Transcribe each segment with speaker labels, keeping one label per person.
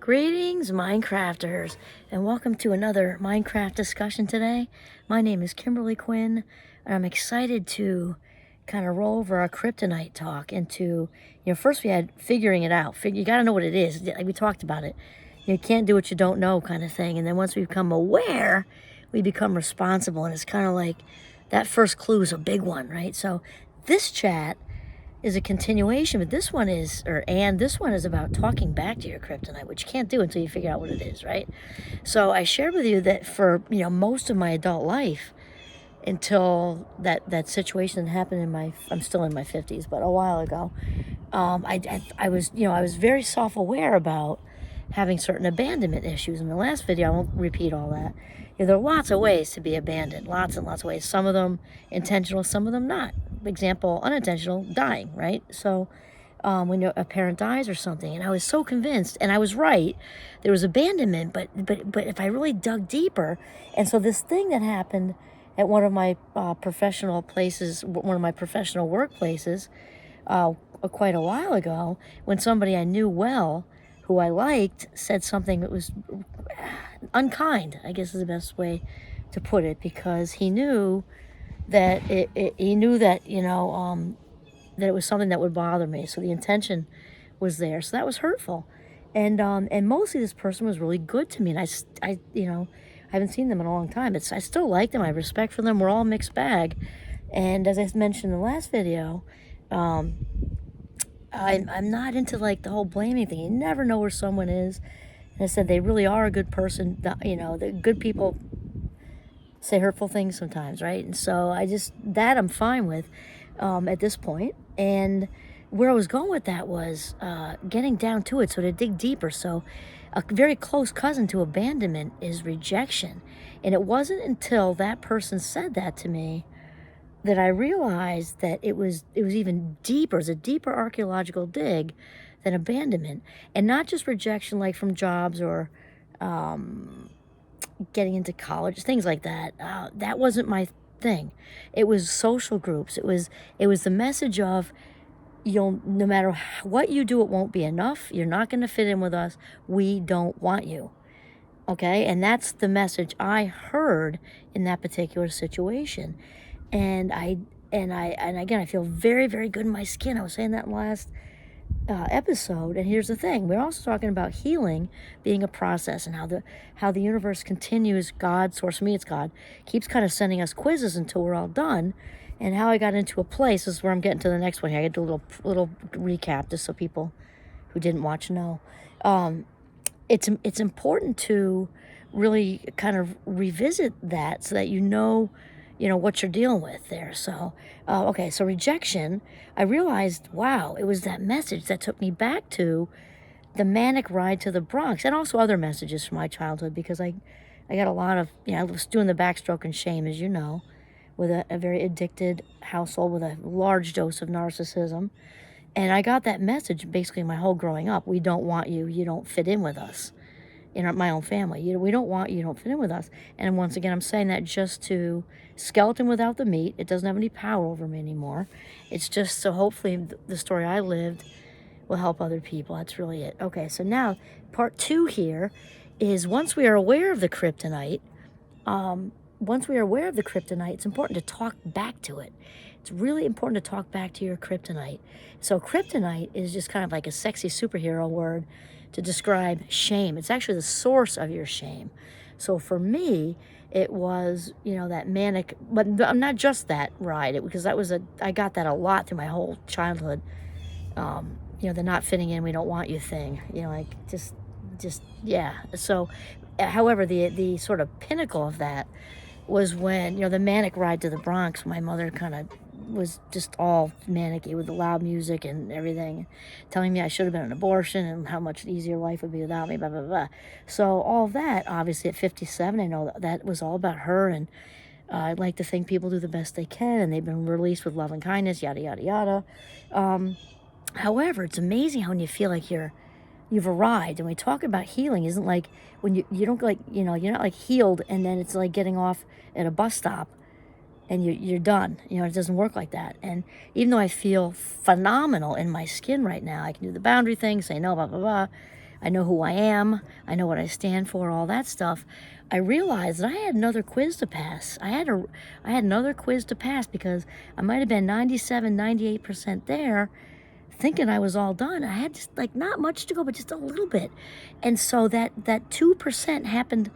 Speaker 1: Greetings, Minecrafters, and welcome to another Minecraft discussion today. My name is Kimberly Quinn, and I'm excited to kind of roll over our kryptonite talk into, first we had figuring it out. You got to know what it is. Like we talked about it. You can't do what you don't know kind of thing. And then once we become aware, we become responsible. And it's kind of like that first clue is a big one, right? So this chat is a continuation, but this one is about talking back to your kryptonite, which you can't do until you figure out what it is, right? So I shared with you that for most of my adult life, until that situation happened I'm still in my 50s, but a while ago, I was very self-aware about having certain abandonment issues. In the last video, I won't repeat all that. There are lots of ways to be abandoned, lots and lots of ways. Some of them intentional, some of them not. Example, unintentional, dying, right? So when a parent dies or something, and I was so convinced, and I was right, there was abandonment, but if I really dug deeper, and so this thing that happened at one of my professional places, one of my professional workplaces, quite a while ago, when somebody I knew well, who I liked, said something that was unkind, I guess is the best way to put it, because he knew that that it was something that would bother me. So the intention was there. So that was hurtful. And mostly this person was really good to me. And I haven't seen them in a long time. I still like them. I have respect for them. We're all a mixed bag. And as I mentioned in the last video, I'm not into like the whole blaming thing. You never know where someone is. And I said they really are a good person. The good people say hurtful things sometimes, right? And so I'm fine with at this point. And where I was going with that was getting down to it, so to dig deeper. So a very close cousin to abandonment is rejection. And it wasn't until that person said that to me that I realized that it was even deeper. It's a deeper archaeological dig than abandonment. And not just rejection like from jobs or getting into college, things like that. That wasn't my thing. It was social groups. It was the message of, no matter what you do, it won't be enough. You're not going to fit in with us. We don't want you. Okay? And that's the message I heard in that particular situation. And again, I feel very, very good in my skin. I was saying that last episode. And here's the thing: we're also talking about healing being a process, and how the universe continues. God, source, for me it's God, keeps kind of sending us quizzes until we're all done. And how I got into a place, this is where I'm getting to the next one here. I get to a little recap just so people who didn't watch know. It's important to really kind of revisit that so that you know what you're dealing with there. So so rejection, I realized, wow, it was that message that took me back to the manic ride to the Bronx, and also other messages from my childhood, because I got a lot of, I was doing the backstroke and shame, as you know, with a very addicted household with a large dose of narcissism. And I got that message basically my whole growing up. We don't want you. You don't fit in with us. In my own family, we don't want you. You don't fit in with us. And once again, I'm saying that just to skeleton without the meat. It doesn't have any power over me anymore. It's just so hopefully the story I lived will help other people. That's really it. Okay, so now part 2 here is, once we are aware of the kryptonite, it's important to talk back to it. It's really important to talk back to your kryptonite. So kryptonite is just kind of like a sexy superhero word to describe shame. It's actually the source of your shame. So for me, it was, that manic, but not just that ride, because I got that a lot through my whole childhood. The not fitting in, we don't want you thing, yeah. So, however, the sort of pinnacle of that was when, the manic ride to the Bronx. My mother kind of was just all manic-y with the loud music and everything, telling me I should have been an abortion and how much easier life would be without me, blah, blah, blah. So all of that, obviously, at 57, I know that was all about her, and I'd like to think people do the best they can, and they've been released with love and kindness, yada, yada, yada. However, it's amazing how when you feel like you've arrived, and we talk about healing, isn't like when you don't like, you're not like healed and then it's like getting off at a bus stop and you're done. It doesn't work like that. And even though I feel phenomenal in my skin right now, I can do the boundary thing, say no, blah, blah, blah, I know who I am. I know what I stand for, all that stuff. I realized that I had another quiz to pass. I had another quiz to pass because I might have been 97, 98% there, thinking I was all done. I had just like not much to go, but just a little bit. And so that 2% happened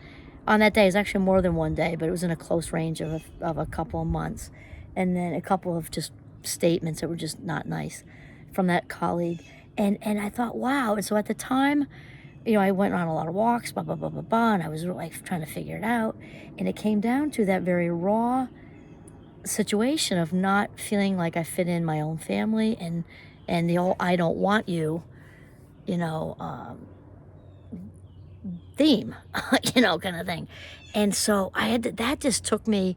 Speaker 1: on that day. It's actually more than one day, but it was in a close range of a couple of months. And then a couple of just statements that were just not nice from that colleague. And I thought, wow. And so at the time, I went on a lot of walks, blah, blah, blah, blah, blah, and I was really trying to figure it out. And it came down to that very raw situation of not feeling like I fit in my own family and the old "I don't want you," theme, kind of thing. And so that just took me,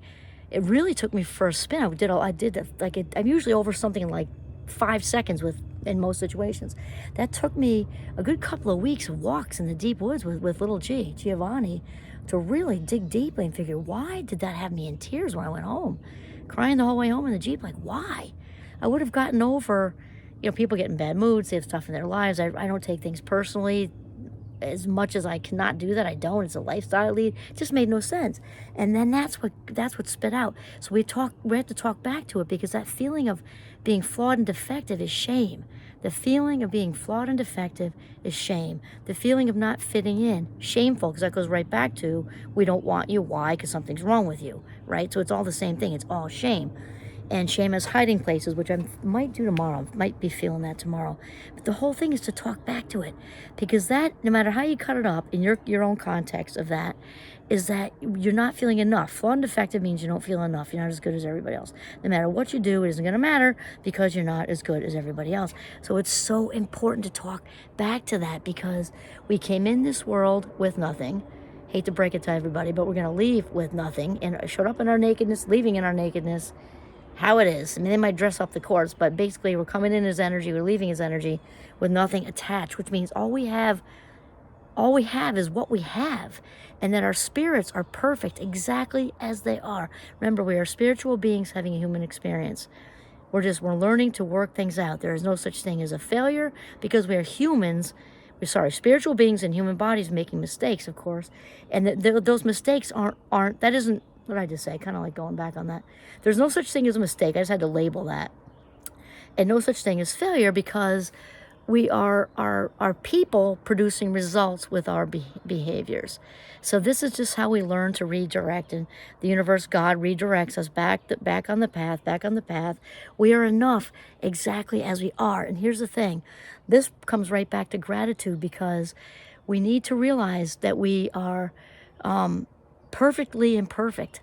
Speaker 1: it really took me for a spin. I did that, I'm usually over something in like 5 seconds in most situations. That took me a good couple of weeks of walks in the deep woods with little Giovanni, to really dig deeply and figure, why did that have me in tears when I went home, crying the whole way home in the Jeep? Like, why? I would have gotten over, people get in bad moods, they have stuff in their lives. I don't take things personally. As much as I cannot do that, I don't. It's a lifestyle I lead. It just made no sense. And then that's what spit out. So we have to talk back to it, because that feeling of being flawed and defective is shame. The feeling of being flawed and defective is shame. The feeling of not fitting in, shameful, because that goes right back to, we don't want you. Why? Because something's wrong with you, right? So it's all the same thing. It's all shame. And shame has hiding places, which I might do tomorrow. Might be feeling that tomorrow. But the whole thing is to talk back to it, because that, no matter how you cut it up in your own context of that, is that you're not feeling enough. Flawed and defective means you don't feel enough. You're not as good as everybody else. No matter what you do, it isn't going to matter, because you're not as good as everybody else. So it's so important to talk back to that, because we came in this world with nothing. Hate to break it to everybody, but we're going to leave with nothing, and showed up in our nakedness, leaving in our nakedness. How it is. I mean, they might dress up the course, but basically we're coming in as energy, we're leaving as energy with nothing attached, which means all we have is what we have, and that our spirits are perfect exactly as they are. Remember, we are spiritual beings having a human experience. We're learning to work things out. There is no such thing as a failure, because we are humans. Spiritual beings in human bodies making mistakes, of course, and those mistakes aren't. That isn't. What did I just say? Kind of like going back on that. There's no such thing as a mistake. I just had to label that. And no such thing as failure, because we are people producing results with our behaviors. So this is just how we learn to redirect. And the universe, God, redirects us back on the path. We are enough exactly as we are. And here's the thing. This comes right back to gratitude, because we need to realize that we are perfectly imperfect.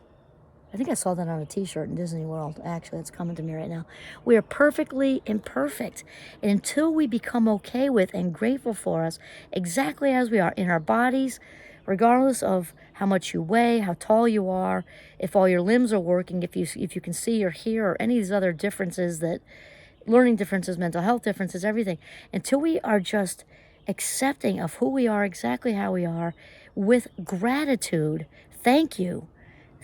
Speaker 1: I think I saw that on a t-shirt in Disney World. Actually, it's coming to me right now. We are perfectly imperfect. And until we become okay with and grateful for us exactly as we are in our bodies, regardless of how much you weigh, how tall you are, if all your limbs are working, if you can see or hear, or any of these other differences, that learning differences, mental health differences, everything, until we are just accepting of who we are exactly how we are with gratitude. Thank you.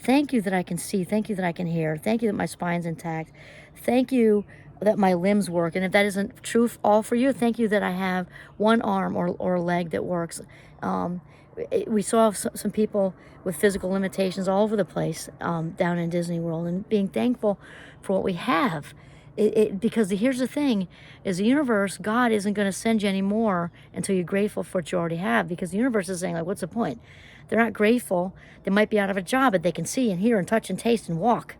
Speaker 1: Thank you that I can see. Thank you that I can hear. Thank you that my spine's intact. Thank you that my limbs work. And if that isn't true all for you, thank you that I have one arm or leg that works. We saw some people with physical limitations all over the place down in Disney World, and being thankful for what we have. Because here's the thing, is the universe, God isn't going to send you any more until you're grateful for what you already have, because the universe is saying, like, what's the point? They're not grateful. They might be out of a job, but they can see and hear and touch and taste and walk,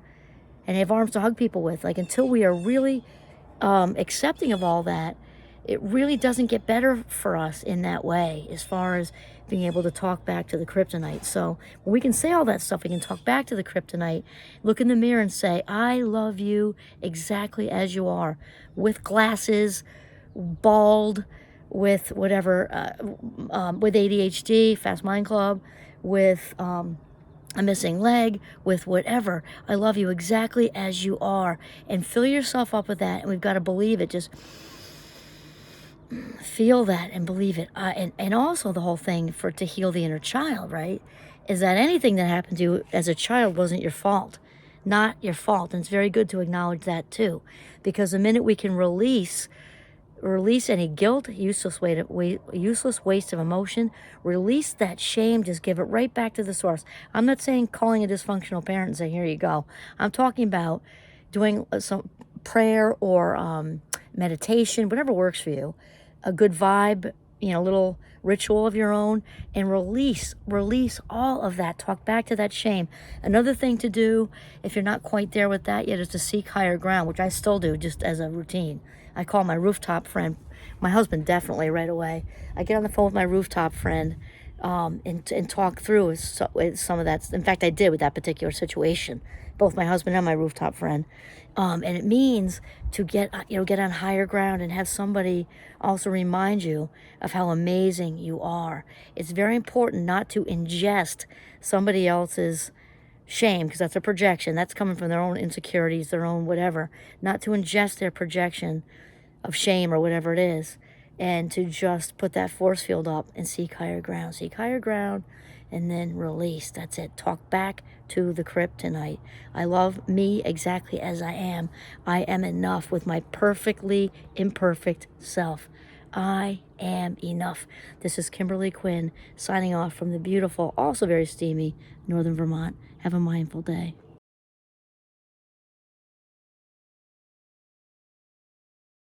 Speaker 1: and they have arms to hug people with. Like, until we are really accepting of all that, it really doesn't get better for us in that way, as far as being able to talk back to the kryptonite. So when we can say all that stuff, we can talk back to the kryptonite, look in the mirror and say, I love you exactly as you are, with glasses, bald, with whatever, with ADHD, Fast Mind Club, with a missing leg, with whatever. I love you exactly as you are. And fill yourself up with that. And we've got to believe it. Just feel that and believe it. And also the whole thing to heal the inner child, right, is that anything that happened to you as a child wasn't your fault. Not your fault. And it's very good to acknowledge that too. Because the minute we can release Release any guilt, useless waste of emotion. Release that shame. Just give it right back to the source. I'm not saying calling a dysfunctional parent and saying, here you go. I'm talking about doing some prayer or meditation, whatever works for you. A good vibe, little ritual of your own, and release all of that. Talk back to that shame. Another thing to do, if you're not quite there with that yet, is to seek higher ground, which I still do just as a routine. I call my rooftop friend, my husband definitely right away. I get on the phone with my rooftop friend and talk through some of that. In fact, I did with that particular situation, both my husband and my rooftop friend. And it means to get on higher ground and have somebody also remind you of how amazing you are. It's very important not to ingest somebody else's shame, because that's a projection. That's coming from their own insecurities, their own whatever. Not to ingest their projection of shame or whatever it is, and to just put that force field up and seek higher ground. Seek higher ground and then release. That's it. Talk back to the kryptonite. I love me exactly as I am. I am enough with my perfectly imperfect self. I am enough. This is Kimberly Quinn signing off from the beautiful, also very steamy, Northern Vermont. Have a mindful day.